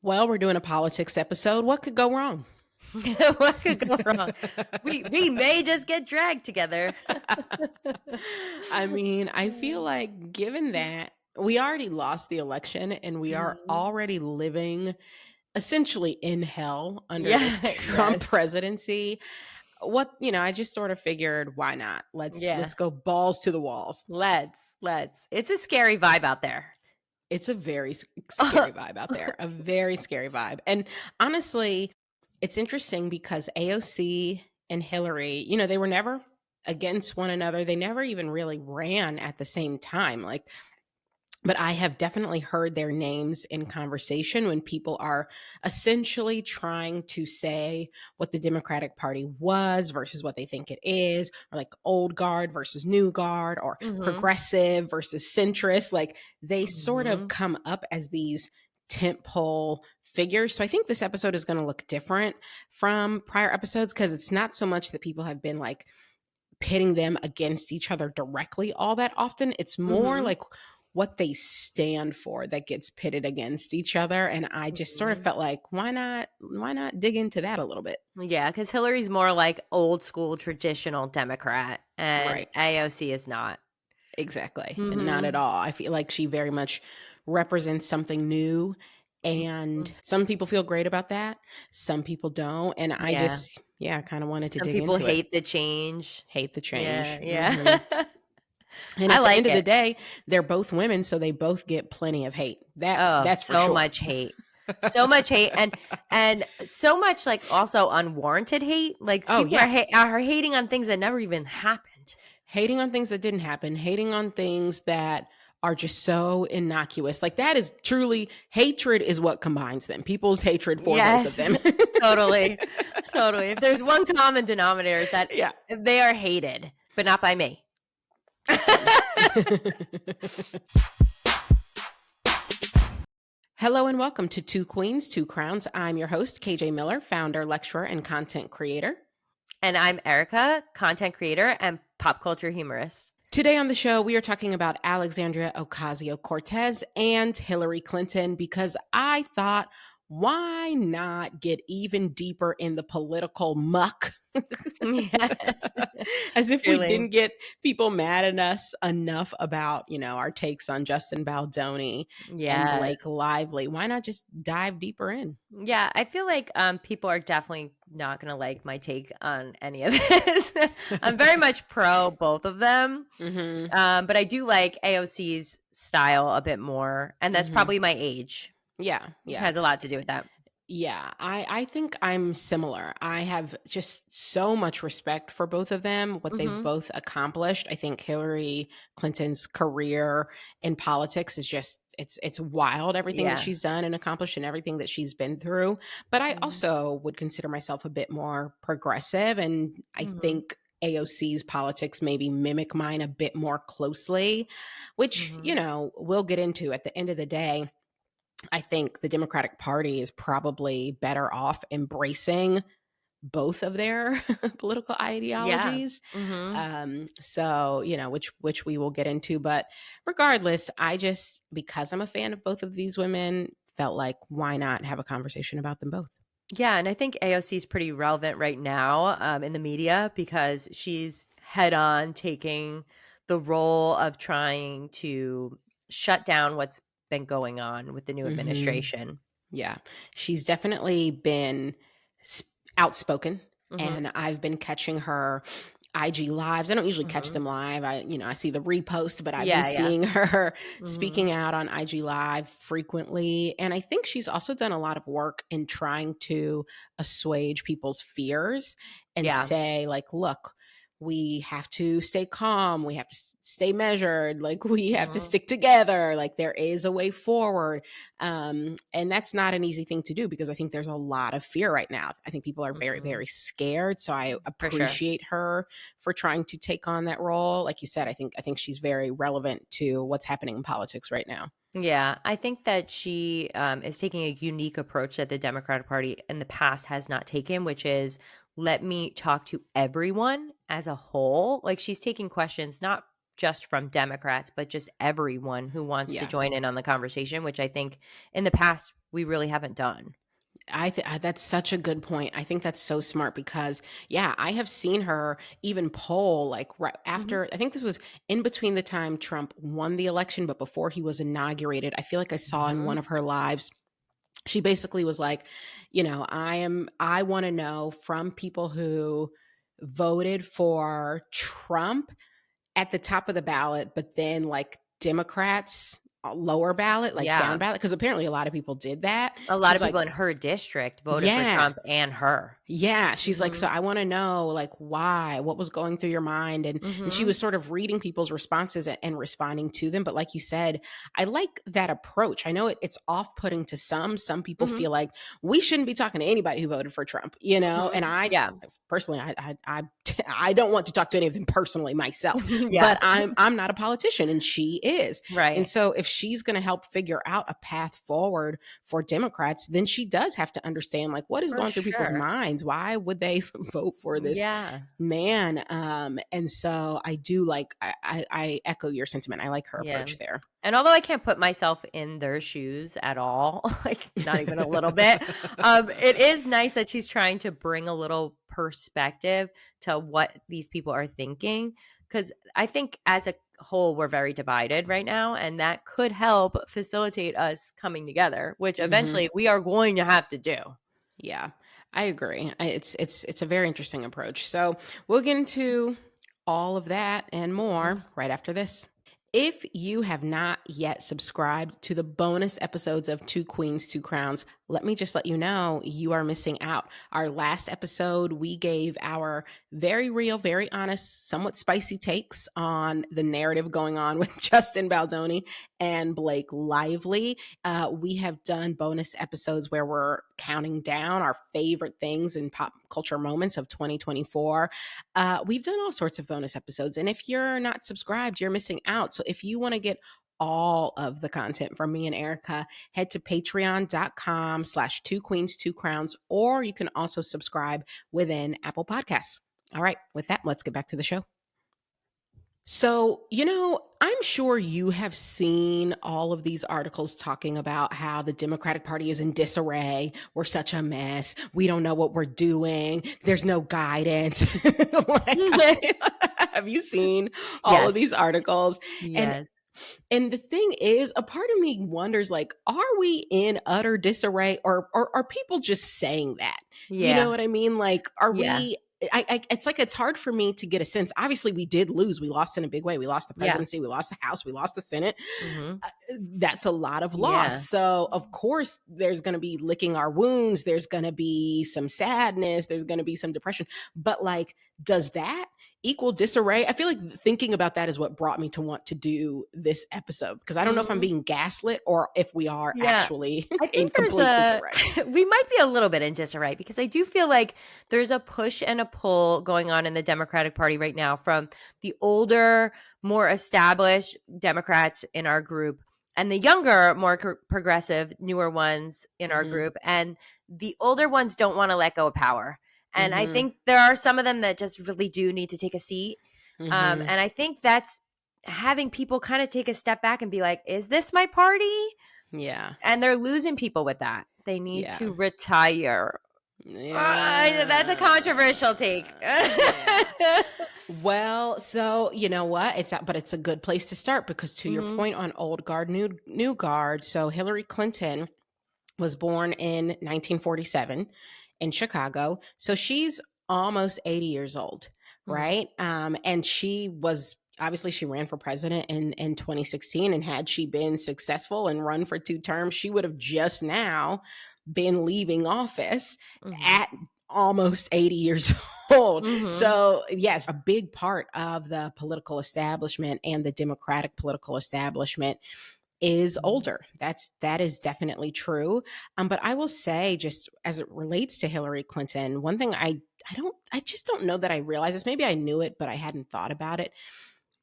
Well, we're doing a politics episode. What could go wrong? What could go wrong? We may just get dragged together. I mean, I feel like given that we already lost the election and we are Mhm. already living essentially in hell under this Yeah, Trump yes. presidency, I just sort of figured why not? Let's Yeah. go balls to the walls. Let's. It's a scary vibe out there. It's a very scary vibe out there, a very scary vibe. And honestly, it's interesting because AOC and Hillary, they were never against one another. They never even really ran at the same time. But I have definitely heard their names in conversation when people are essentially trying to say what the Democratic Party was versus what they think it is, or like old guard versus new guard, or Mhm. progressive versus centrist. Like they sort of Mhm. come up as these tentpole figures. So I think this episode is going to look different from prior episodes because it's not so much that people have been like pitting them against each other directly all that often. It's more Mhm. like what they stand for that gets pitted against each other. And I just sort of Mhm. felt like, why not dig into that a little bit? Yeah, because Hillary's more like old school traditional Democrat, and Right. AOC is not. Exactly. And not at Mhm. all. I feel like she very much represents something new. And Mhm. some people feel great about that. Some people don't. And I Yeah. just, yeah, kind of wanted to Some dig people into it. hate the change. Hate the Yeah, change. yeah. And I at the like end of the it. day, they're both women, so they both get plenty of hate. Oh, That's for so sure. much hate. So much hate and so much like also unwarranted hate. Like Oh people yeah. are hating on things that never even happened. Hating on things that didn't happen, hating on things that are just so innocuous. Like that is truly hatred is what combines them. People's hatred for both of Yes. them. Totally. Totally. If there's one common denominator, it's that Yeah, they are hated, but not by me. same. Hello and welcome to Two Queens, Two Crowns. I'm your host, KJ Miller, founder, lecturer, and content creator. And I'm Erica, content creator and pop culture humorist. Today on the show, we are talking about Alexandria Ocasio-Cortez and Hillary Clinton because I thought, why not get even deeper in the political muck? Yes. As if we Truly. didn't get people mad at us enough about, our takes on Justin Baldoni and Blake Yes. Lively. Why not just dive deeper in? Yeah, I feel like people are definitely not gonna like my take on any of this. I'm very much pro both of them, Mm-hmm. but I do like AOC's style a bit more, and that's Mm-hmm. probably my age. Yeah, It yeah. has a lot to do with that. Yeah, I think I'm similar. I have just so much respect for both of them, what they've Hmm. both accomplished. I think Hillary Clinton's career in politics is just it's wild everything that Yeah. she's done and accomplished and everything that she's been through. But I Hmm. also would consider myself a bit more progressive and I Hmm. think AOC's politics maybe mimic mine a bit more closely, which, Hmm. we'll get into at the end of the day. I think the Democratic Party is probably better off embracing both of their political Yeah. ideologies. Hmm. So, which we will get into. But regardless, I just, because I'm a fan of both of these women, felt like why not have a conversation about them both? Yeah, and I think AOC is pretty relevant right now in the media because she's head on taking the role of trying to shut down what's been going on with the new Hmm. administration. Yeah, she's definitely been outspoken, Hmm. and I've been catching her IG lives. I don't usually catch Hmm. them live. I see the repost, but I've been Yeah, yeah. seeing her Hmm. speaking out on IG live frequently, and I think she's also done a lot of work in trying to assuage people's fears and Yeah. say like, look, we have to stay calm, we have to stay measured, like we have to Hmm. stick together, like there is a way forward. And that's not an easy thing to do because I think there's a lot of fear right now. I think people are very, Hmm. very scared. So I For sure. appreciate her for trying to take on that role. Like you said, I think she's very relevant to what's happening in politics right now. Yeah, I think that she is taking a unique approach that the Democratic Party in the past has not taken, which is let me talk to everyone as a whole. Like she's taking questions not just from Democrats, but just everyone who wants to Yeah. join in on the conversation, which I think in the past we really haven't done. That's such a good point. I think that's so smart because, yeah, I have seen her even poll like right Mhm. after. I think this was in between the time Trump won the election, but before he was inaugurated. I feel like I saw in Mhm. one of her lives, she basically was like, I want to know from people who voted for Trump at the top of the ballot, but then like Democrats, lower ballot, like Yeah. down ballot, because apparently a lot of people did that. A lot She's of like, people in her district voted for yeah, Trump and her. yeah, she's like, so Mhm. I want to know like why, what was going through your mind, and she Mhm. was sort of reading people's responses and responding to them. But like you said, I like that approach. I know it's off putting to some. Some people Mhm. feel like we shouldn't be talking to anybody who voted for Trump, and Mhm. I Yeah. personally, I don't want to talk to any of them personally myself, Yeah. but I'm not a politician, and she is, and Right. so if she's going to help figure out a path forward for Democrats, then she does have to understand like what is For going through people's sure. minds. Why would they vote for this Yeah. man? And so I do like I echo your sentiment. I like her Yeah. approach there. And although I can't put myself in their shoes at all, like not even a little bit, it is nice that she's trying to bring a little perspective to what these people are thinking. Because I think as a whole, we're very divided right now, and that could help facilitate us coming together, which Hmm. eventually we are going to have to do. Yeah, I agree. It's a very interesting approach. So we'll get into all of that and Mhm. more right after this. If you have not yet subscribed to the bonus episodes of Two Queens, Two Crowns, let me just let you know you are missing out. Our last episode, we gave our very real, very honest, somewhat spicy takes on the narrative going on with Justin Baldoni and Blake Lively. We have done bonus episodes where we're counting down our favorite things in pop culture moments of 2024. We've done all sorts of bonus episodes. And if you're not subscribed, you're missing out. So if you want to get all of the content from me and Erica, head to patreon.com/ two queens, two crowns, or you can also subscribe within Apple Podcasts. All right, with that, let's get back to the show. So, I'm sure you have seen all of these articles talking about how the Democratic Party is in disarray. We're such a mess. We don't know what we're doing. There's no guidance. Have you seen all of Yes. these articles? And Yes. and the thing is, a part of me wonders, like, are we in utter disarray, or are people just saying that? You know Yeah. what I mean? Like, are Yeah. we? It's like it's hard for me to get a sense. Obviously, we did lose. We lost in a big way. We lost the Yeah. presidency. We lost the House. We lost the Senate. Hmm. That's a lot of loss. Yeah. So, of course, there's going to be licking our wounds. There's going to be some sadness. There's going to be some depression. But, like, does that equal disarray? I feel like thinking about that is what brought me to want to do this episode, because I don't know if I'm Hmm. being gaslit or if we are Yeah. actually I in think there's complete a disarray. we might be a little bit in disarray because I do feel like there's a push and a pull going on in the Democratic Party right now from the older, more established Democrats in our group and the younger, more progressive, newer ones in our Hmm. group. And the older ones don't want to let go of power. And I Hmm. think there are some of them that just really do need to take a seat. Hmm. And I think that's having people kind of take a step back and be like, is this my party? Yeah. And they're losing people with that. They need Yeah. to retire. That's a controversial take. Yeah. Well, so you know what? But it's a good place to start, because to your Mhm, point on old guard, new guard. So Hillary Clinton was born in 1947 in Chicago. So she's almost 80 years old, mhm, right? And she ran for president in 2016. And had she been successful and run for 2 terms, she would have just now been leaving office mhm, at almost 80 years old. mhm, So, yes, a big part of the political establishment and the Democratic political establishment is mhm. older. That is definitely true. But I will say, just as it relates to Hillary Clinton, one thing I just don't know that I realized this. Maybe I knew it, but I hadn't thought about it.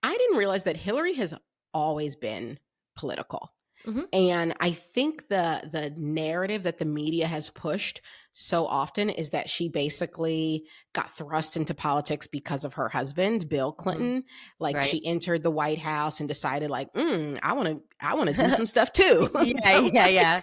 I didn't realize that Hillary has always been political. Mhm. And I think the narrative that the media has pushed so often is that she basically got thrust into politics because of her husband, Bill Mhm. Clinton. Like Right. she entered the White House and decided like, I want to do some stuff too. Yeah, yeah, yeah.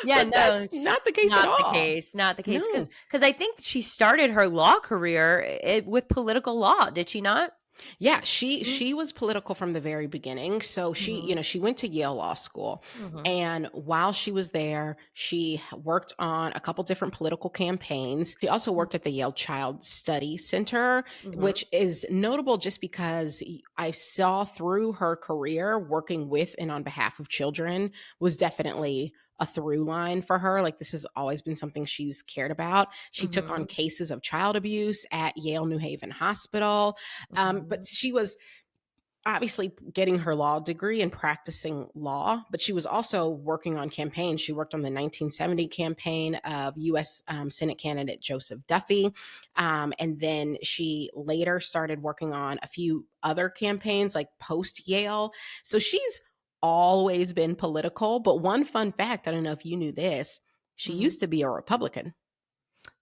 Yeah, But no, that's not the case at not the all. case, not the case. No. Because I think she started her law career, with political law, did she not? Yeah, she Mhm, she was political from the very beginning. So mhm, she went to Yale Law School, mhm, and while she was there, she worked on a couple different political campaigns. She also mhm, worked at the Yale Child Study Center, mhm, which is notable just because I saw through her career working with and on behalf of children was definitely a through line for her. Like this has always been something she's cared about. She took on mhm, cases of child abuse at Yale New Haven Hospital. But mhm. she was obviously getting her law degree and practicing law, but she was also working on campaigns. She worked on the 1970 campaign of U.S. Senate candidate Joseph Duffy. And then she later started working on a few other campaigns like post Yale. So she's always been political. But one fun fact, I don't know if you knew this, she Mhm. used to be a Republican.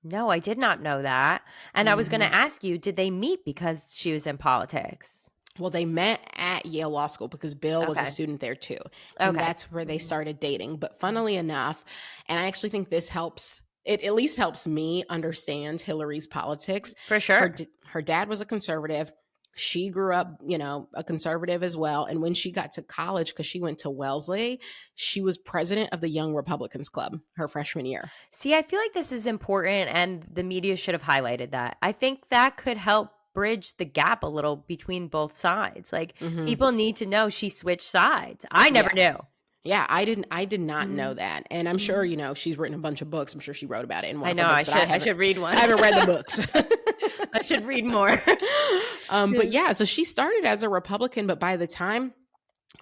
No, I did not know that, and I was gonna Mhm. ask you, did they meet because she was in politics? Well, they met at Yale Law School because Bill was a Okay, student there too. And okay. that's where they Mhm, started dating. But mhm. funnily enough, and I actually think this helps, it at least helps me understand Hillary's politics. For sure. Her dad was a conservative. She grew up, a conservative as well. And when she got to college, because she went to Wellesley, she was president of the Young Republicans Club her freshman year. See, I feel like this is important and the media should have highlighted that. I think that could help bridge the gap a little between both sides. Like Hmm. people need to know she switched sides. I never Yeah. knew. Yeah, I did not know Mhm, that. And I'm sure, mhm. she's written a bunch of books. I'm sure she wrote about it in one I of her know, books, but I I haven't should read I one. haven't read the books. I should read more. But Yeah. yeah, so she started as a Republican, but by the time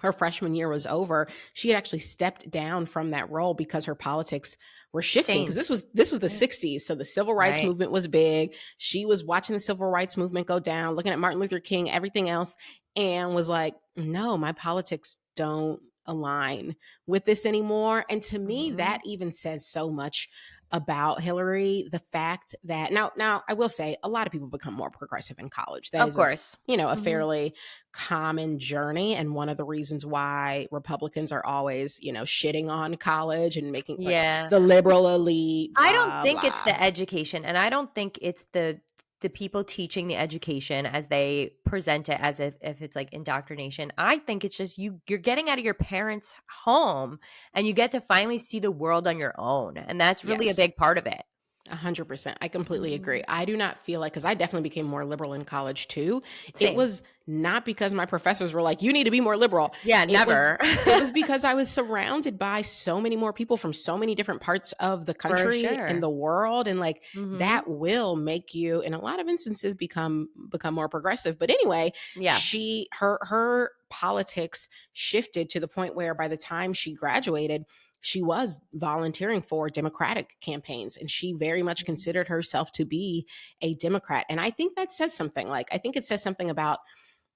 her freshman year was over, she had actually stepped down from that role because her politics were shifting because Changed. this was the Right. 60s, so the civil rights Right. movement was big. She was watching the civil rights movement go down, looking at Martin Luther King, everything else, and was like, "No, my politics don't align with this anymore." And to me, that Mhm. even says so much about Hillary, the fact that now I will say a lot of people become more progressive in college. That Of is a course. a Mhm. fairly common journey, and one of the reasons why Republicans are always shitting on college and making like Yeah. the liberal elite I don't blah think it's blah. the education, and I don't think it's the people teaching the education as they present it as if it's like indoctrination. I think it's just you're getting out of your parents' home and you get to finally see the world on your own, and that's really a Yes, big part of it. 100%. I completely agree. Mhm. I do not feel like, because I definitely became more liberal in college too. It Same. was not because my professors were like, "You need to be more liberal." Yeah, It was never. it was because I was surrounded by so many more people from so many different parts of the For country and sure. the world, and like Mhm. that will make you, in a lot of instances, become more progressive. But anyway, Yeah. her politics shifted to the point where by the time she graduated, she was volunteering for Democratic campaigns, and she very much Mhm. considered herself to be a Democrat. And I think that says something. Like, I think it says something about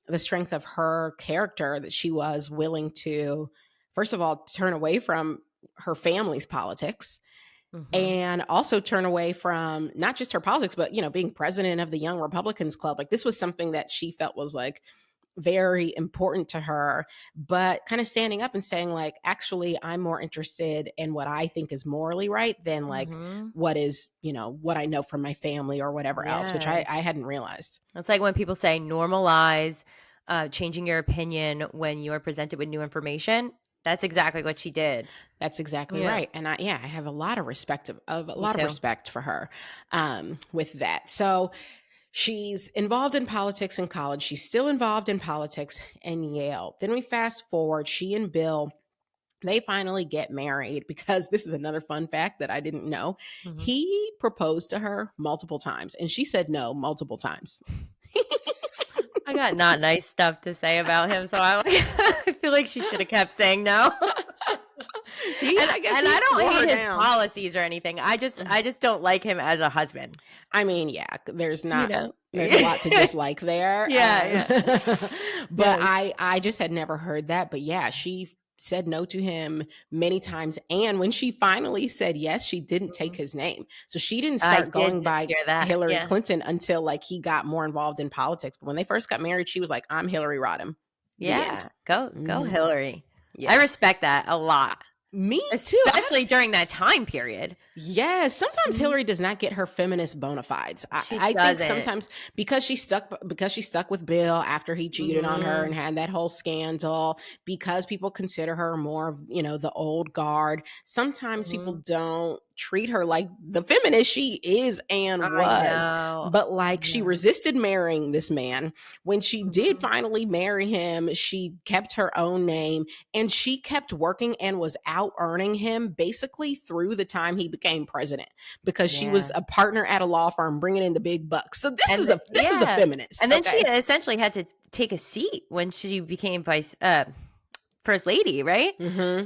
the strength of her character, that she was willing to, first of all, turn away from her family's politics, Mhm. and also turn away from not just her politics, but, being president of the Young Republicans Club. Like, this was something that she felt was like very important to her, but kind of standing up and saying, like, actually, I'm more interested in what I think is morally right than like Mhm. what is, what I know from my family or whatever else, which I Yes. hadn't realized. It's like when people say normalize, changing your opinion when you are presented with new information. That's exactly what she did. That's exactly Yeah. right. And I have a lot of a Me lot of too. respect for her with that. So she's involved in politics in college. She's still involved in politics in Yale. Then we fast forward, she and Bill, they finally get married, because this is another fun fact that I didn't know. Mhm. He proposed to her multiple times and she said no multiple times. I got not nice stuff to say about him, so I like I feel like she should have kept saying no. I guess And he I don't wore her hate his down. policies or anything. I just don't like him as a husband. I mean, yeah, You know? there's a lot to dislike there. Yeah, yeah. But Yes. I just had never heard that. But yeah, she said no to him many times. And when she finally said yes, she didn't take his name. So she didn't I start did going by hear that. Hillary Yeah. Clinton until like he got more involved in politics. But when they first got married, she was like, I'm Hillary Rodham. The end. Yeah. Go Hillary. I Yeah. respect that a lot. Me too. Especially during that time period. Yes, sometimes Hillary does not get her feminist bona fides. She I think doesn't. sometimes because she stuck with Bill after he cheated on her and had that whole scandal, because people consider her more of, the old guard. Sometimes people don't treat her like the feminist she is and was. But like she resisted marrying this man. When she did finally marry him, she kept her own name and she kept working and was out earning him basically through the time he became president, because she was a partner at a law firm bringing in the big bucks. So this is a feminist. And then she essentially had to take a seat when she became first lady, right?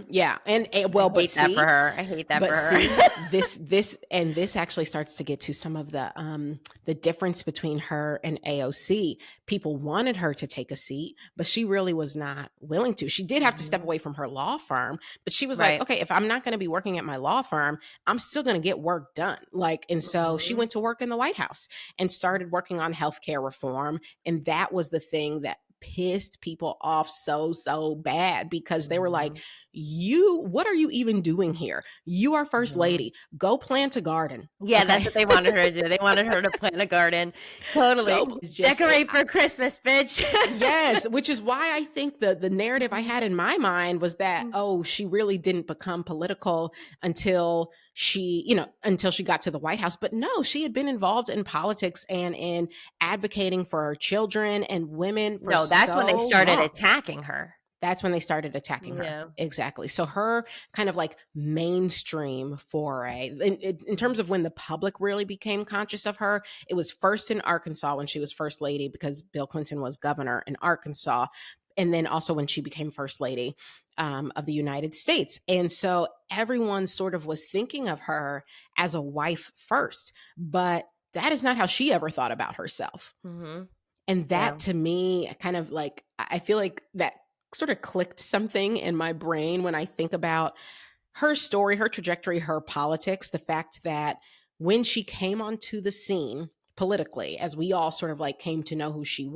Yeah, and well, I hate that for her. I hate that for her. This actually starts to get to some of the difference between her and AOC. People wanted her to take a seat, but she really was not willing to. She did have to step away from her law firm, but she was like, okay, if I'm not going to be working at my law firm, I'm still going to get work done. And so she went to work in the White House and started working on healthcare reform, and that was the thing that pissed people off so bad, because they were like, what are you even doing here? You are first lady. Go plant a garden. Yeah, that's what they wanted her to do. They wanted her to plant a garden. Totally. Decorate for Christmas, bitch. Yes, which is why I think the narrative I had in my mind was that, she really didn't become political until she got to the White House. But no, she had been involved in politics and in advocating for children and women for that's when they started attacking her. That's when they started attacking her. Yeah. Exactly. So her kind of like mainstream foray in terms of when the public really became conscious of her, it was first in Arkansas when she was first lady, because Bill Clinton was governor in Arkansas. And then also when she became first lady of the United States. And so everyone sort of was thinking of her as a wife first, but that is not how she ever thought about herself. And that to me, kind of like, I feel like that sort of clicked something in my brain when I think about her story, her trajectory, her politics, the fact that when she came onto the scene politically, as we all sort of like came to know who she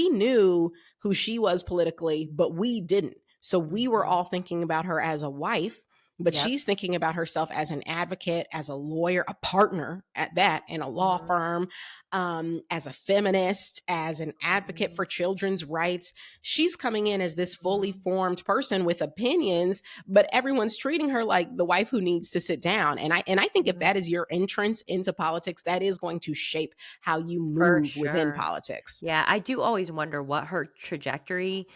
knew who she was politically, but we didn't. So we were all thinking about her as a wife, but she's thinking about herself as an advocate, as a lawyer, a partner at that in a law firm, as a feminist, as an advocate for children's rights. She's coming in as this fully formed person with opinions, but everyone's treating her like the wife who needs to sit down. And I think if that is your entrance into politics, that is going to shape how you move within politics. Yeah, I do always wonder what her trajectory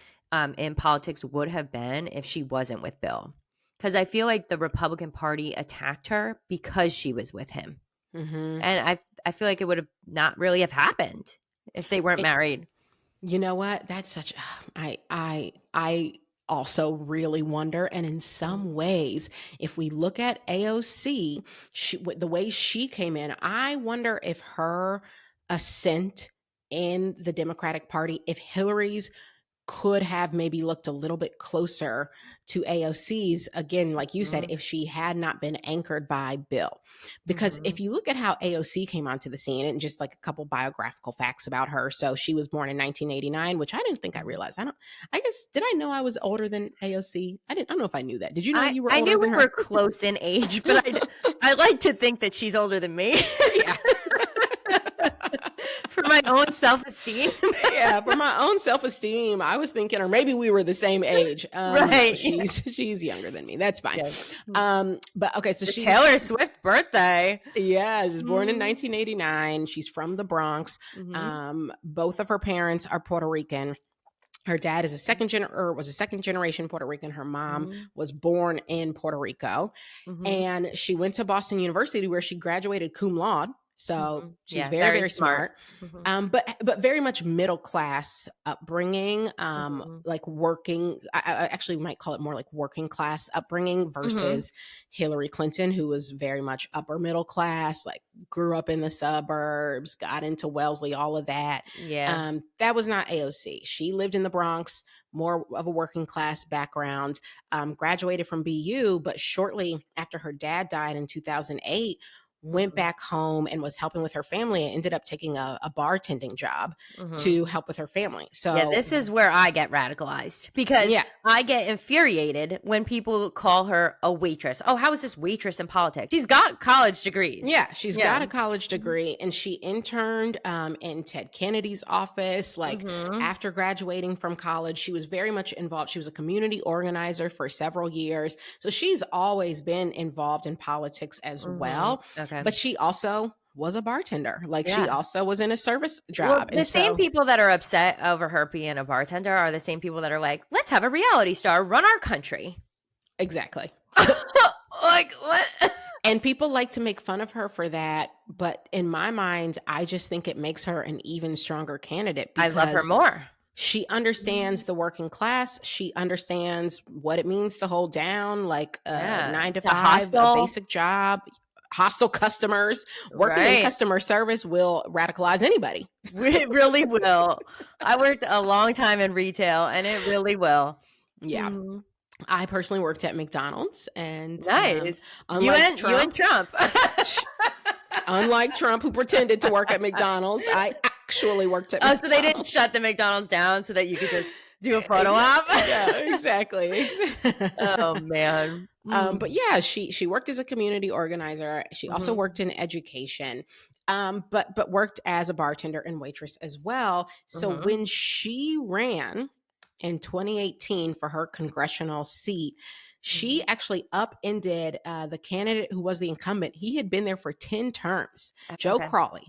in politics would have been if she wasn't with Bill. Because I feel like the Republican Party attacked her because she was with him. And I feel like it would have not really have happened if they weren't married. You know what? That's such I also really wonder. And in some ways, if we look at AOC, the way she came in, I wonder if her ascent in the Democratic Party, if Hillary's could have maybe looked a little bit closer to AOC's, again, like you said, if she had not been anchored by Bill. Because if you look at how AOC came onto the scene, and just like a couple biographical facts about her. So she was born in 1989, which I didn't think I realized. I guess, did I know I was older than AOC? I don't know if I knew that. Did you know you were older than her? I knew we were close in age, but I like to think that she's older than me. Yeah. For my own self-esteem. Yeah, for my own self-esteem, I was thinking, or maybe we were the same age. Right. She's younger than me. That's fine. Yes. But okay, so she's Taylor Swift birthday. Yeah, she was born in 1989. She's from the Bronx. Both of her parents are Puerto Rican. Her dad is was a second generation Puerto Rican. Her mom was born in Puerto Rico. And she went to Boston University, where she graduated cum laude So she's Yeah, very, very very smart. smart, but very much middle class upbringing, like working. I actually might call it more like working class upbringing versus Hillary Clinton, who was very much upper middle class, like grew up in the suburbs, got into Wellesley, all of that. Yeah. That was not AOC. She lived in the Bronx, more of a working class background, graduated from BU, but shortly after her dad died in 2008, went back home and was helping with her family and ended up taking a bartending job to help with her family. Yeah, So this is where I get radicalized because yeah, I get infuriated when people call her a waitress. Oh, how is this waitress in politics? She's got college degrees. yeah, she's Yeah. got a college degree, and she interned in Ted Kennedy's office. Like after graduating from college, she was very much involved. She was a community organizer for several years, so she's always been involved in politics as well. Okay. But she also was a bartender. Like she Yeah. also was in a service Well, job, the and same so people that are upset over her being a bartender are the same people that are like, let's have a reality star run our country. exactly. Like, what? And people like to make fun of her for that, but in my mind, I just think it makes her an even stronger candidate I love her because more. she understands the working class. She understands what it means to hold down like a 9 to 5, a basic job, hostile customers. Working in customer service will radicalize anybody. It really will. I worked a long time in retail, and it really will. Yeah. I personally worked at McDonald's, and nice. Unlike You and Trump. Unlike Trump, who pretended to work at McDonald's, I actually worked at McDonald's. So they didn't shut the McDonald's down so that you could just do a photo op? Yeah, exactly. Oh, man. But yeah, she worked as a community organizer. She also worked in education, but worked as a bartender and waitress as well. So when she ran in 2018 for her congressional seat, she actually upended the candidate who was the incumbent. He had been there for 10 terms, Joe Crowley.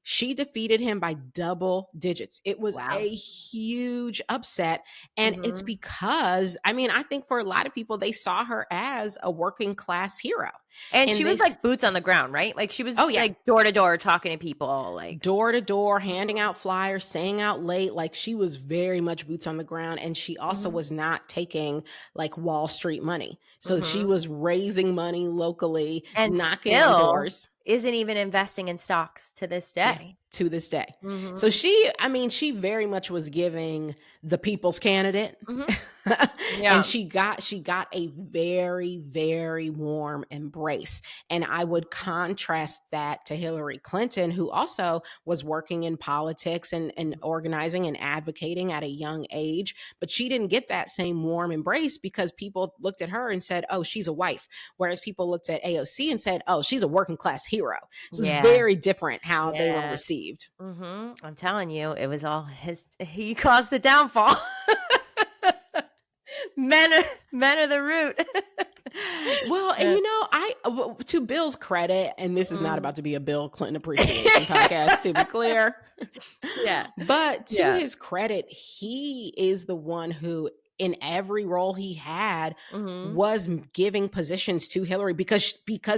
She defeated him by double digits. It was a huge upset. And it's because, I mean, I think for a lot of people, they saw her as a working class hero. And she was like boots on the ground, right? Like she was like door to door talking to people, like door to door, handing out flyers, staying out late. Like she was very much boots on the ground. And she also was not taking like Wall Street money. So she was raising money locally and knocking on doors. Isn't even investing in stocks to this day. Yeah, to this day. So she very much was giving the people's candidate. And she got a very, very warm embrace. And I would contrast that to Hillary Clinton, who also was working in politics and organizing and advocating at a young age. But she didn't get that same warm embrace because people looked at her and said, oh, she's a wife. Whereas people looked at AOC and said, oh, she's a working class hero. So it's very different how they were received. I'm telling you, it was all he caused the downfall. Men are the root. Well, and you know, to Bill's credit, and this is not about to be a Bill Clinton appreciation podcast, to be clear. Yeah. But to his credit, he is the one who, in every role he had, was giving positions to Hillary because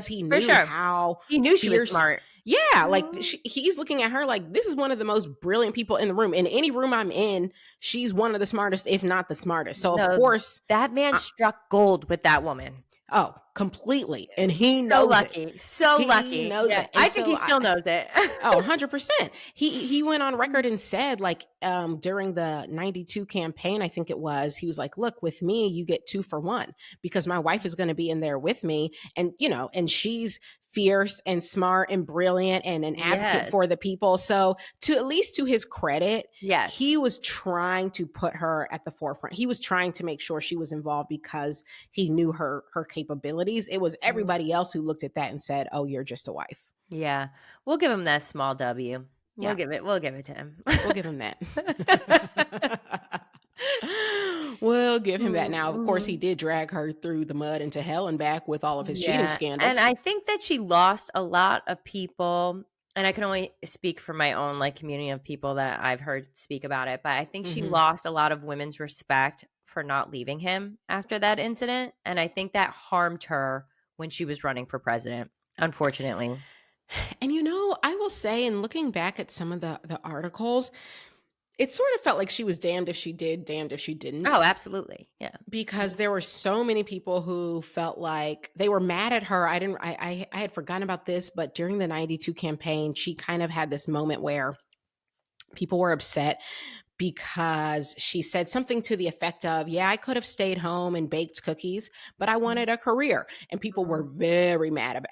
he knew how he knew she was smart. Yeah, like he's looking at her like, this is one of the most brilliant people in the room. In any room I'm in, she's one of the smartest, if not the smartest. So of course, that man struck gold with that woman. Oh, completely. And he knows lucky. it. So lucky. Knows it. I think he still knows it. 100%. He went on record and said, like, during the 92 campaign, I think it was, he was like, look, with me, you get 2 for 1 because my wife is going to be in there with me. And, you know, and she's fierce and smart and brilliant and an advocate for the people. So at least to his credit, he was trying to put her at the forefront. He was trying to make sure she was involved because he knew her capabilities. It was everybody else who looked at that and said, oh, you're just a wife. Yeah. We'll give him that small W. We'll give it to him. We'll give him that. We'll give him that. Now, of course, he did drag her through the mud and to hell and back with all of his cheating scandals. And I think that she lost a lot of people, and I can only speak for my own like community of people that I've heard speak about it, but I think she lost a lot of women's respect for not leaving him after that incident. And I think that harmed her when she was running for president, unfortunately. And I will say, in looking back at some of the articles, it sort of felt like she was damned if she did, damned if she didn't. Oh, absolutely. Yeah. Because there were so many people who felt like they were mad at her. I had forgotten about this, but during the 92 campaign, she kind of had this moment where people were upset because she said something to the effect of, yeah, I could have stayed home and baked cookies, but I wanted a career. And people were very mad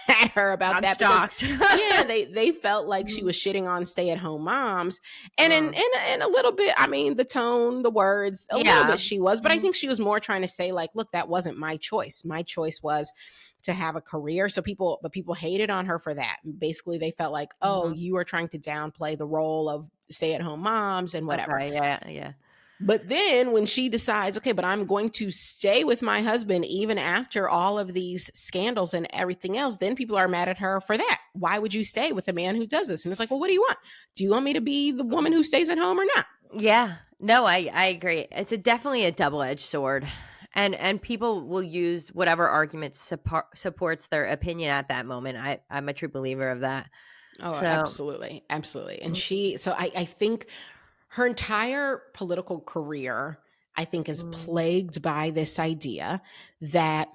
at her about I'm that. shocked. Because, yeah, they felt like she was shitting on stay-at-home moms. And in a little bit, I mean, the tone, the words, a little bit she was, but I think she was more trying to say, like, look, that wasn't my choice. My choice was to have a career. So people hated on her for that. Basically, they felt like, oh, you are trying to downplay the role of stay-at-home moms and whatever. Okay, yeah. But then when she decides, okay, but I'm going to stay with my husband even after all of these scandals and everything else, then people are mad at her for that. Why would you stay with a man who does this? And it's like, well, what do you want? Do you want me to be the woman who stays at home or not? Yeah. No, I agree. It's definitely a double-edged sword. And people will use whatever argument supports their opinion at that moment. I'm a true believer of that. Oh, absolutely. Absolutely. And I think her entire political career, I think, is plagued by this idea that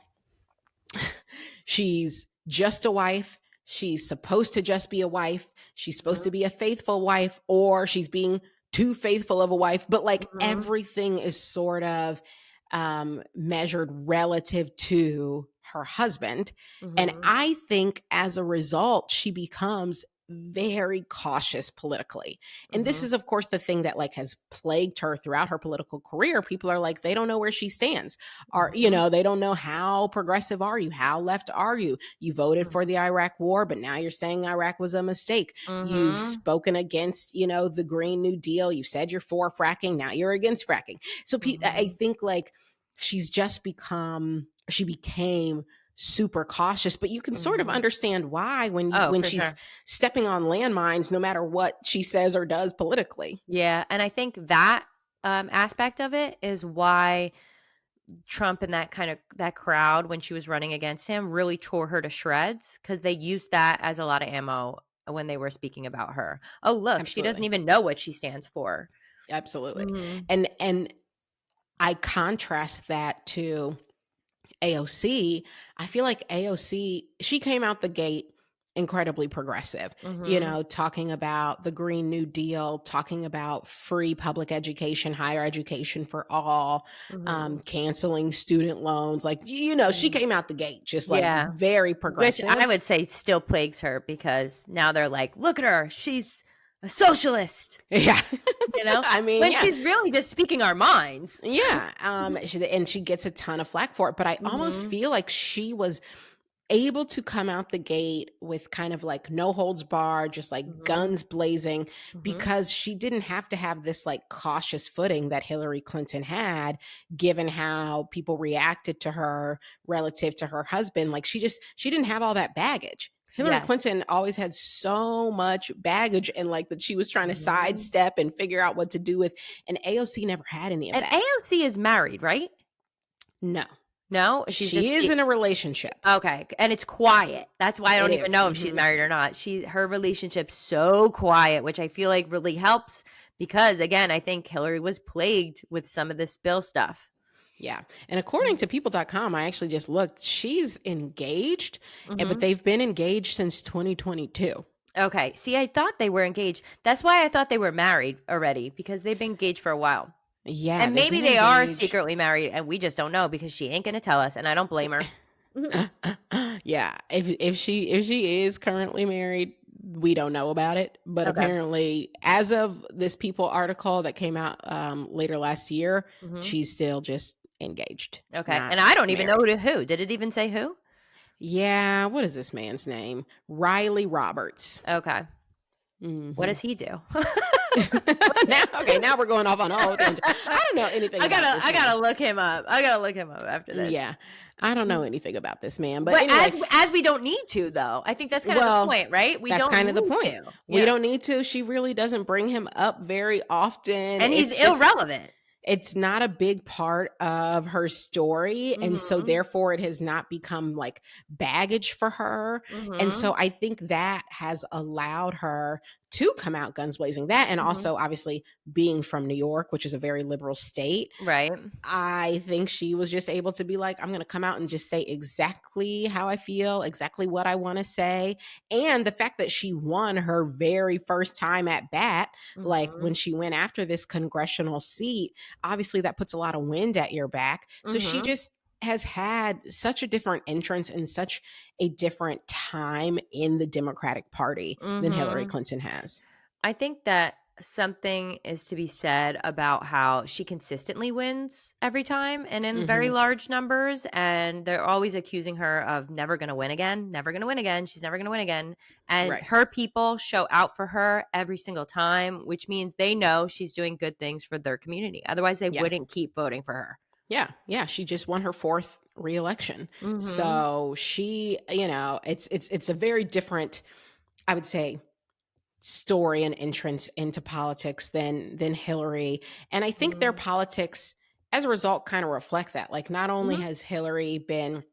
she's just a wife. She's supposed to just be a wife. She's supposed to be a faithful wife, or she's being too faithful of a wife. But like everything is sort of measured relative to her husband. And I think as a result, she becomes very cautious politically. And this is, of course, the thing that like has plagued her throughout her political career. People are like, they don't know where she stands, or, they don't know how progressive are you? How left are you? You voted for the Iraq war, but now you're saying Iraq was a mistake. You've spoken against, the Green New Deal. You said you're for fracking. Now you're against fracking. So I think like she became super cautious, but you can sort of understand why when she's stepping on landmines, no matter what she says or does politically. Yeah. And I think that aspect of it is why Trump and that crowd, when she was running against him, really tore her to shreds, because they used that as a lot of ammo when they were speaking about her. Oh, look, she doesn't even know what she stands for. Absolutely. And I contrast that to AOC. I feel like AOC, she came out the gate incredibly progressive, talking about the Green New Deal, talking about free public education, higher education for all, canceling student loans. Like, she came out the gate just like very progressive. Which I would say still plagues her, because now they're like, look at her, she's a socialist. Yeah. I mean, when she's really just speaking our minds. Yeah. And she gets a ton of flack for it, but I almost feel like she was able to come out the gate with kind of like no holds barred, just like guns blazing, because she didn't have to have this like cautious footing that Hillary Clinton had, given how people reacted to her relative to her husband. Like she didn't have all that baggage. Hillary Clinton always had so much baggage, and like that she was trying to sidestep and figure out what to do with. And AOC never had any of that. And AOC is married, right? No, she is in a relationship. Okay, and it's quiet. That's why I don't even know if she's married or not. Her relationship's so quiet, which I feel like really helps, because again, I think Hillary was plagued with some of this bill stuff. Yeah. And according to people.com, I actually just looked, she's engaged, but they've been engaged since 2022. Okay. See, I thought they were engaged. That's why I thought they were married already, because they've been engaged for a while. Yeah. And maybe they are secretly married and we just don't know, because she ain't going to tell us, and I don't blame her. Yeah. If she is currently married, we don't know about it, but apparently as of this People article that came out later last year, she's still just engaged. Okay. And I don't even know who. Did it even say who? Yeah. What is this man's name? Riley Roberts. Okay. What does he do? Now we're going off on a whole tangent. I don't know anything about this man. I gotta look him up. After this. Yeah. I don't know anything about this man, but anyway, as we don't need to, though. I think that's kind of the point, right? That's kind of the point. We don't need to. She really doesn't bring him up very often. And he's irrelevant. it's not a big part of her story, and so Mhm. therefore it has not become like baggage for her. And Mhm. so I think that has allowed her to come out guns blazing. That, and Mhm. also obviously being from New York, which is a very liberal state, Right. I think she was just able to be like, I'm going to come out and just say exactly how I feel, exactly what I want to say. And the fact that she won her very first time at bat, like when Mhm. she went after this congressional seat, obviously that puts a lot of wind at your back. So she Mhm. just has had such a different entrance and such a different time in the Democratic Party than Hillary Mhm. Clinton has. I think that something is to be said about how she consistently wins every time and in very Hmm. large numbers. And they're always accusing her of never going to win again, never going to win again. She's never going to win again. And Right. her people show out for her every single time, which means they know she's doing good things for their community. Otherwise, they Yeah. wouldn't keep voting for her. Yeah, yeah, she just won her fourth reelection. Hmm. So she, it's a very different, I would say, story and entrance into politics than Hillary. And I think their Hmm. politics as a result kind of reflect that. Like not only Hmm. has Hillary been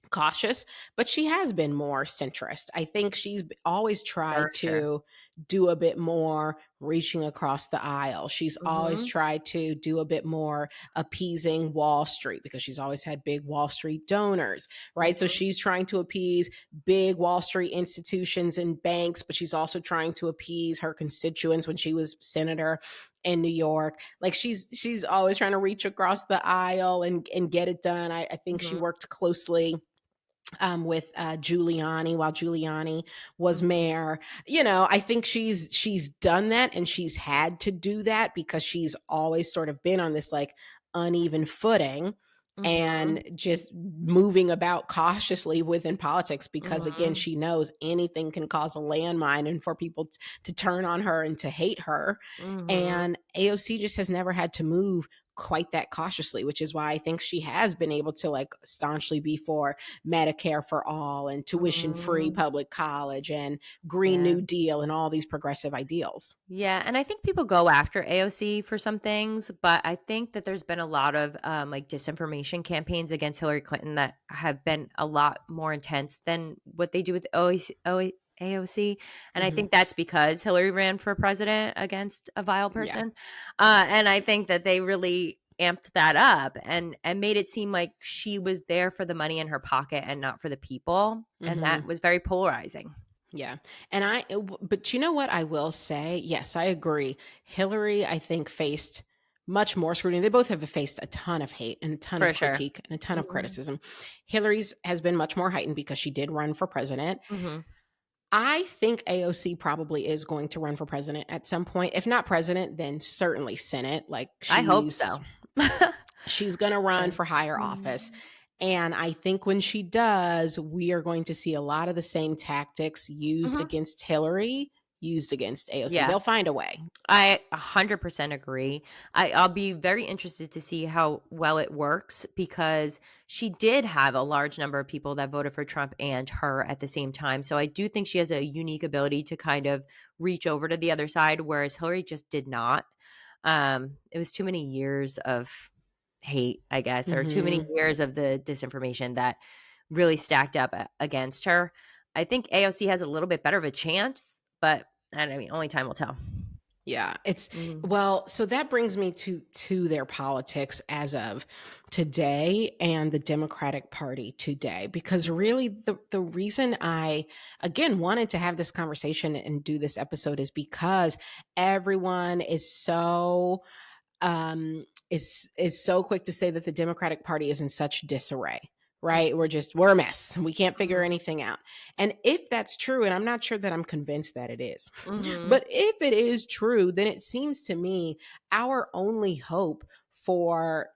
cautious, but she has been more centrist. I think she's always For tried sure. to do a bit more reaching across the aisle. She's always Hmm. tried to do a bit more appeasing Wall Street because she's always had big Wall Street donors, right? So Hmm. she's trying to appease big Wall Street institutions and banks, but she's also trying to appease her constituents when she was senator in New York. Like she's always trying to reach across the aisle and get it done. I think she Hmm. worked closely with Giuliani while Giuliani was Hmm. mayor. I think she's done that and she's had to do that because she's always sort of been on this like uneven footing Hmm. and just moving about cautiously within politics because again Hmm. she knows anything can cause a landmine and for people to turn on her and to hate her. Hmm. And AOC just has never had to move quite that cautiously, which is why I think she has been able to like staunchly be for Medicare for all and tuition free Hmm. public college and Green Yeah. New Deal and all these progressive ideals. Yeah, and I think people go after AOC for some things, but I think that there's been a lot of like disinformation campaigns against Hillary Clinton that have been a lot more intense than what they do with AOC. And I Hmm. think that's because Hillary ran for president against a vile Yeah. person. And I think that they really amped that up and made it seem like she was there for the money in her pocket and not for the people. And Hmm. that was very polarizing. Yeah. But you know what I will say? Yes, I agree. Hillary, I think, faced much more scrutiny. They both have faced a ton of hate and a ton For of sure. critique and a ton of Hmm. criticism. Hillary's has been much more heightened because she did run for president. Hmm. I think AOC probably is going to run for president at some point. If not president, then certainly Senate. Like I hope she's so. she's going to run Uh, for higher office. mm, And I think when she does, we are going to see a lot of the same tactics used mhm. against Hillary, used against AOC. Yeah, They'll find a way. I 100% agree. I'll be very interested to see how well it works because she did have a large number of people that voted for Trump and her at the same time. So I do think she has a unique ability to kind of reach over to the other side, whereas Hillary just did not. It was too many years of hate, I guess, or too many Hmm. years of the disinformation that really stacked up against her. I think AOC has a little bit better of a chance, but I mean, only time will tell. Yeah, it's Mhm. well, so that brings me to their politics as of today and the Democratic Party today because Mhm. really the reason I again wanted to have this conversation and do this episode is because everyone is so quick to say that the Democratic Party is in such disarray. Right? We're a mess. We can't figure Mhm. anything out. And if that's true, and I'm not sure that I'm convinced that it is, Mhm. but if it is true, then it seems to me our only hope for,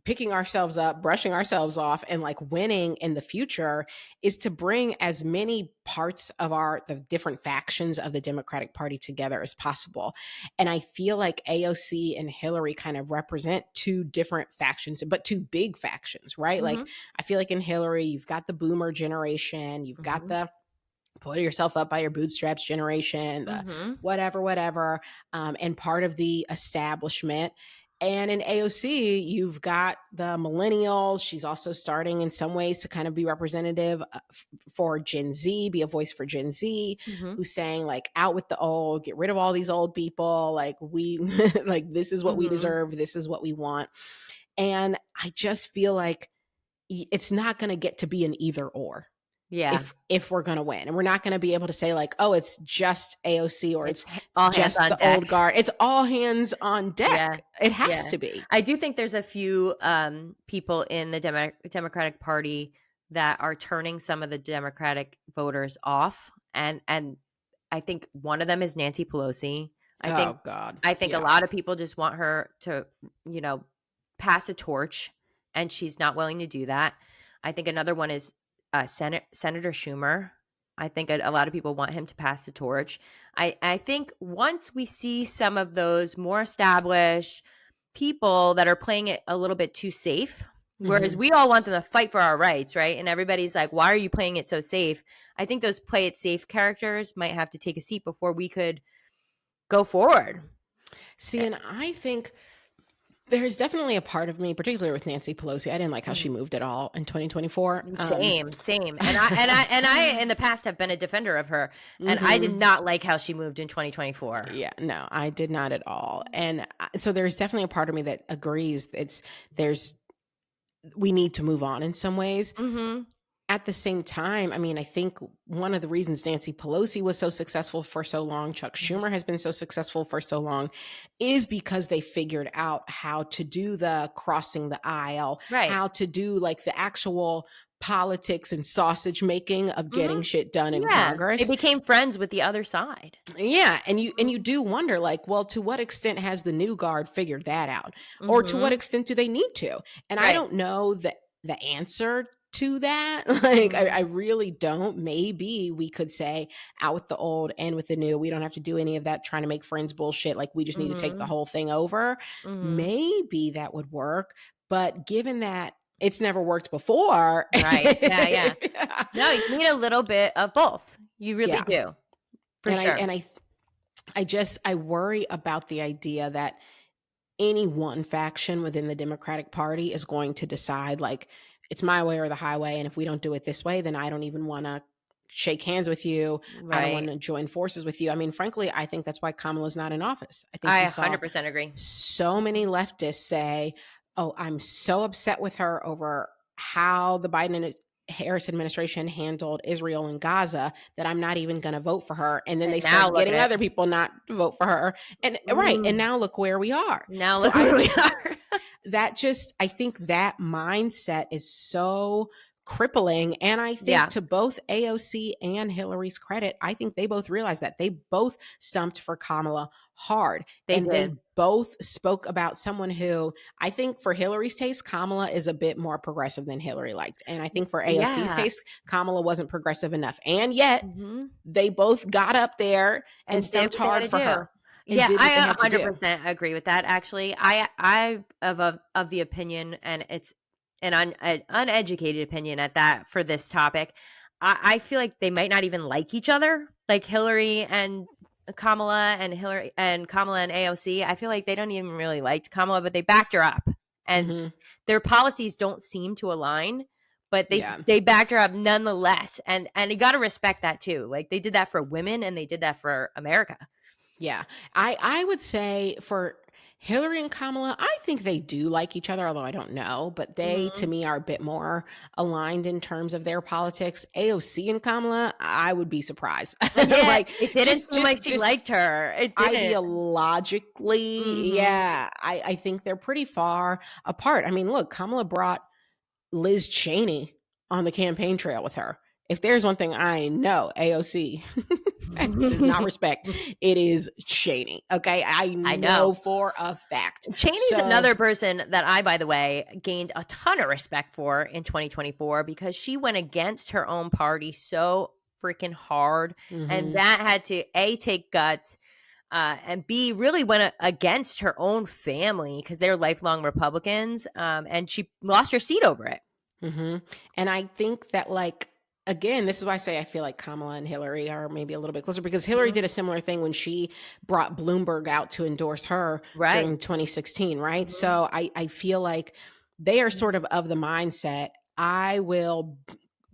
picking ourselves up, brushing ourselves off, and like winning in the future is to bring as many parts of the different factions of the Democratic Party together as possible. And I feel like AOC and Hillary kind of represent two different factions, but two big factions, right? Like, Mhm. I feel like in Hillary, you've got the boomer generation, you've got Mhm. the pull yourself up by your bootstraps generation, the Mhm. whatever, and part of the establishment. And in AOC, you've got the millennials. She's also starting in some ways to kind of be representative for Gen Z, be a voice for Gen Z, who's saying like, out with the old, get rid of all these old people. Like we, like, this is what we deserve. This is what we want. And I just feel like it's not going to get to be an either or. Yeah. If we're going to win, and we're not going to be able to say like, oh, it's just AOC or it's all just hands on the deck. old guard. It's all hands on deck. Yeah. It has to be. I do think there's a few people in the Democratic Party that are turning some of the Democratic voters off. And I think one of them is Nancy Pelosi. I think a lot of people just want her to, you know, pass a torch, and she's not willing to do that. I think another one is Senator Schumer. I think a lot of people want him to pass the torch. I think once we see some of those more established people that are playing it a little bit too safe, whereas we all want them to fight for our rights, right? And everybody's like, why are you playing it so safe? I think those play it safe characters might have to take a seat before we could go forward. See, and I think there's definitely a part of me, particularly with Nancy Pelosi. I didn't like how she moved at all in 2024. Same. And I in the past have been a defender of her, and I did not like how she moved in 2024. Yeah, no, I did not at all. And so there's definitely a part of me that agrees we need to move on in some ways. At the same time, I mean, I think one of the reasons Nancy Pelosi was so successful for so long, Chuck Schumer has been so successful for so long, is because they figured out how to do the crossing the aisle, how to do like the actual politics and sausage making of getting shit done in Congress. They became friends with the other side. Yeah. And you do wonder, like, well, to what extent has the new guard figured that out? Or to what extent do they need to? And I don't know the answer to that. Like, I really don't. Maybe we could say out with the old and with the new. We don't have to do any of that trying to make friends bullshit. Like, we just need to take the whole thing over. Maybe that would work. But given that it's never worked before. Right. Yeah. No, you need a little bit of both. You really do. For sure. And I worry about the idea that any one faction within the Democratic Party is going to decide, like, it's my way or the highway. And if we don't do it this way, then I don't even want to shake hands with you. I don't want to join forces with you. I mean, frankly, I think that's why Kamala's not in office. I 100% agree. So many leftists say, oh, I'm so upset with her over how the Biden and Harris administration handled Israel and Gaza that I'm not even going to vote for her. And then they start getting other people not to vote for her. And and now look where we are. I think that mindset is so crippling. And I think to both AOC and Hillary's credit, I think they both realized that. They both stumped for Kamala hard. They both spoke about someone who, I think for Hillary's taste, Kamala is a bit more progressive than Hillary liked. And I think for AOC's taste, Kamala wasn't progressive enough. And yet they both got up there and stumped hard for her. Yeah, I 100% agree with that. Actually, I of the opinion, and it's an uneducated opinion at that for this topic. I feel like they might not even like each other, like Hillary and Kamala and Kamala and AOC. I feel like they don't even really like Kamala, but they backed her up, and their policies don't seem to align. But they backed her up nonetheless, and you got to respect that too. Like, they did that for women, and they did that for America. Yeah, I would say for Hillary and Kamala, I think they do like each other, although I don't know. But they, to me, are a bit more aligned in terms of their politics. AOC and Kamala, I would be surprised. Like, it didn't seem like she liked her. It didn't. Ideologically, I think they're pretty far apart. I mean, look, Kamala brought Liz Cheney on the campaign trail with her. If there's one thing I know, AOC does not respect, it is Cheney. Okay, I know for a fact. Cheney's another person that I, by the way, gained a ton of respect for in 2024 because she went against her own party so freaking hard, and that had to A, take guts, and B, really went against her own family because they're lifelong Republicans, and she lost her seat over it. And I think that, like, again, this is why I say I feel like Kamala and Hillary are maybe a little bit closer, because Hillary did a similar thing when she brought Bloomberg out to endorse her Right. during 2016, right? So I feel like they are sort of the mindset, I will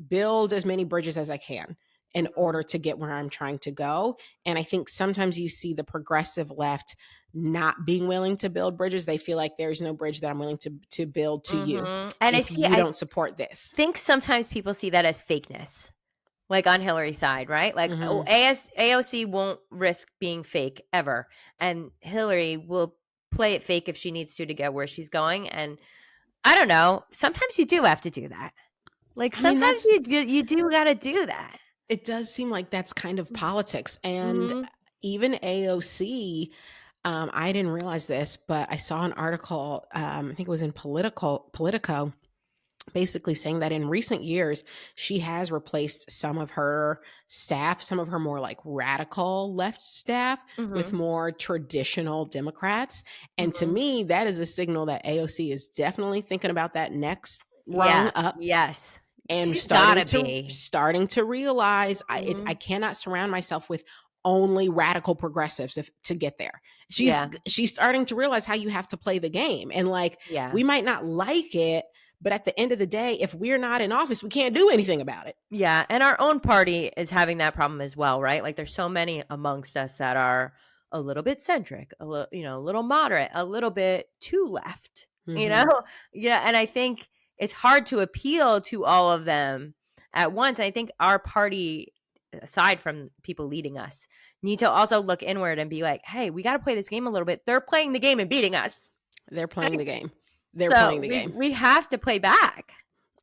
build as many bridges as I can in order to get where I'm trying to go. And I think sometimes you see the progressive left not being willing to build bridges. They feel like there's no bridge that I'm willing to build to you And if you don't support this. think sometimes people see that as fakeness, like on Hillary's side, right? Like, oh, AOC won't risk being fake ever, and Hillary will play it fake if she needs to get where she's going. And I don't know. Sometimes you do have to do that. Like, sometimes you do got to do that. It does seem like that's kind of politics. And even AOC, I didn't realize this, but I saw an article, I think it was in Politico, basically saying that in recent years, she has replaced some of her staff, some of her more like radical left staff, with more traditional Democrats. And to me, that is a signal that AOC is definitely thinking about that next rung up. Yes. And She's starting to realize I cannot surround myself with only radical progressives to get there. She's starting to realize how you have to play the game. And like, we might not like it, but at the end of the day, if we're not in office, we can't do anything about it. Yeah. And our own party is having that problem as well, right? Like, there's so many amongst us that are a little bit centric, a little moderate, a little bit too left, Yeah. And I think it's hard to appeal to all of them at once. I think our party, aside from people leading us, need to also look inward and be like, hey, we got to play this game a little bit. They're playing the game and beating us. They're playing the game. They're playing the game. We have to play back.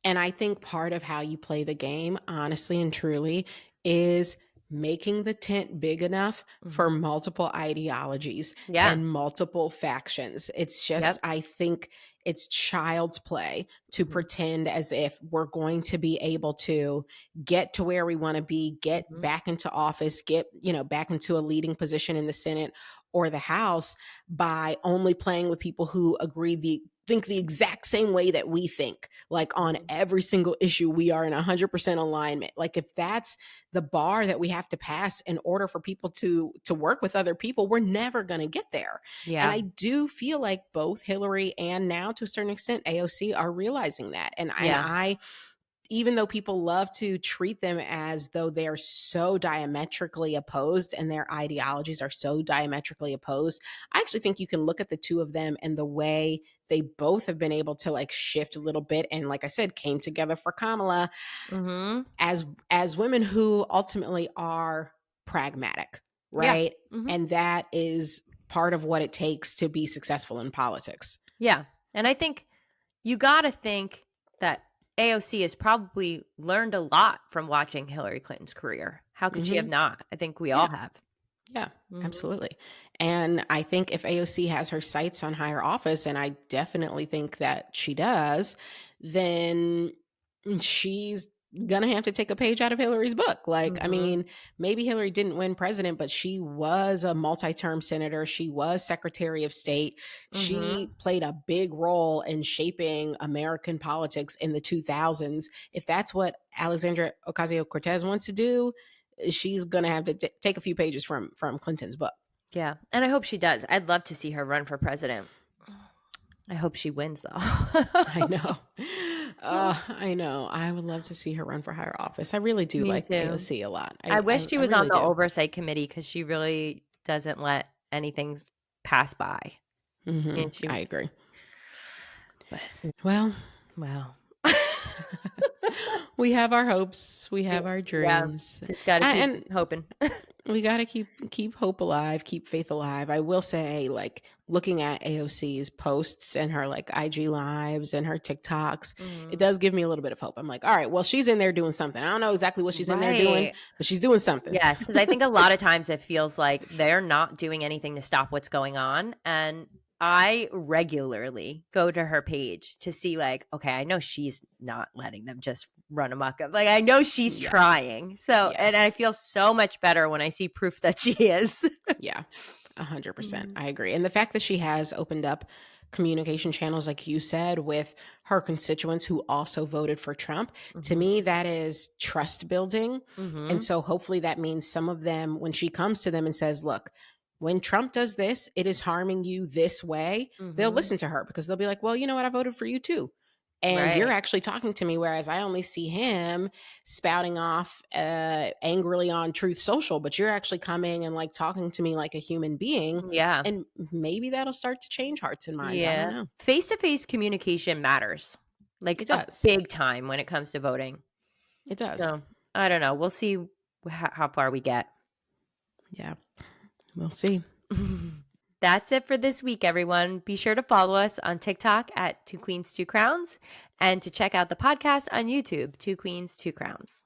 And I think part of how you play the game, honestly and truly, is making the tent big enough for multiple ideologies and multiple factions. It's just, I think it's child's play to pretend as if we're going to be able to get to where we want to be, get back into office, get, back into a leading position in the Senate or the House by only playing with people who think the exact same way that we think. Like, on every single issue, we are in 100% alignment. Like, if that's the bar that we have to pass in order for people to work with other people, we're never going to get there. And I do feel like both Hillary and now, to a certain extent, AOC are realizing that. And I even though people love to treat them as though they're so diametrically opposed and their ideologies are so diametrically opposed, I actually think you can look at the two of them and the way they both have been able to like shift a little bit. And like I said, came together for Kamala as women who ultimately are pragmatic, right? And that is part of what it takes to be successful in politics. Yeah. And I think you got to think that AOC has probably learned a lot from watching Hillary Clinton's career. How could she have not? I think we all have. Yeah, absolutely. And I think if AOC has her sights on higher office, and I definitely think that she does, then she's gonna have to take a page out of Hillary's book. Like, I mean, maybe Hillary didn't win president, but she was a multi-term senator. She was Secretary of State. She played a big role in shaping American politics in the 2000s. If that's what Alexandria Ocasio-Cortez wants to do, she's gonna have to take a few pages from Clinton's book. Yeah, and I hope she does. I'd love to see her run for president. I hope she wins, though. I know. I know. I would love to see her run for higher office. I really do like AOC a lot. I wish she was on the oversight committee, because she really doesn't let anything pass by. I agree. Well, we have our hopes. We have our dreams. Just got to keep hoping. We got to keep hope alive, keep faith alive. I will say, like, looking at AOC's posts and her like IG lives and her TikToks, it does give me a little bit of hope. I'm like, all right, well, she's in there doing something. I don't know exactly what she's in there doing, but she's doing something. Yes, because I think a lot of times it feels like they're not doing anything to stop what's going on. And I regularly go to her page to see, like, okay, I know she's not letting them just run amok. Like, I know she's trying. So, and I feel so much better when I see proof that she is. Yeah, 100%. I agree. And the fact that she has opened up communication channels, like you said, with her constituents who also voted for Trump. To Mhm. me, that is trust building. And Mhm. so hopefully that means some of them, when she comes to them and says, look, when Trump does this, it is harming you this way, they'll Mhm. listen to her because they'll be like, well, you know what? I voted for you too. And you're Right. actually talking to me, whereas I only see him spouting off angrily on Truth Social, but you're actually coming and like talking to me like a human being. Yeah. And maybe that'll start to change hearts and minds. I don't Yeah. know. Face-to-face communication matters, like, It a does. big time when it comes to voting. It does. So, I don't know. We'll see how far we get. Yeah. We'll see. That's it for this week, everyone. Be sure to follow us on TikTok at Two Queens, Two Crowns, and to check out the podcast on YouTube, Two Queens, Two Crowns.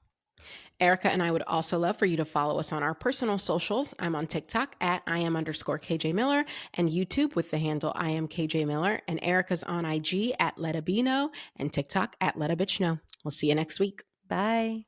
Erica and I would also love for you to follow us on our personal socials. I'm on TikTok at @Iam_KJ Miller and YouTube with the handle I am KJ Miller. And Erica's on IG at Let a Be Know and TikTok at Let a Bitch Know. We'll see you next week. Bye.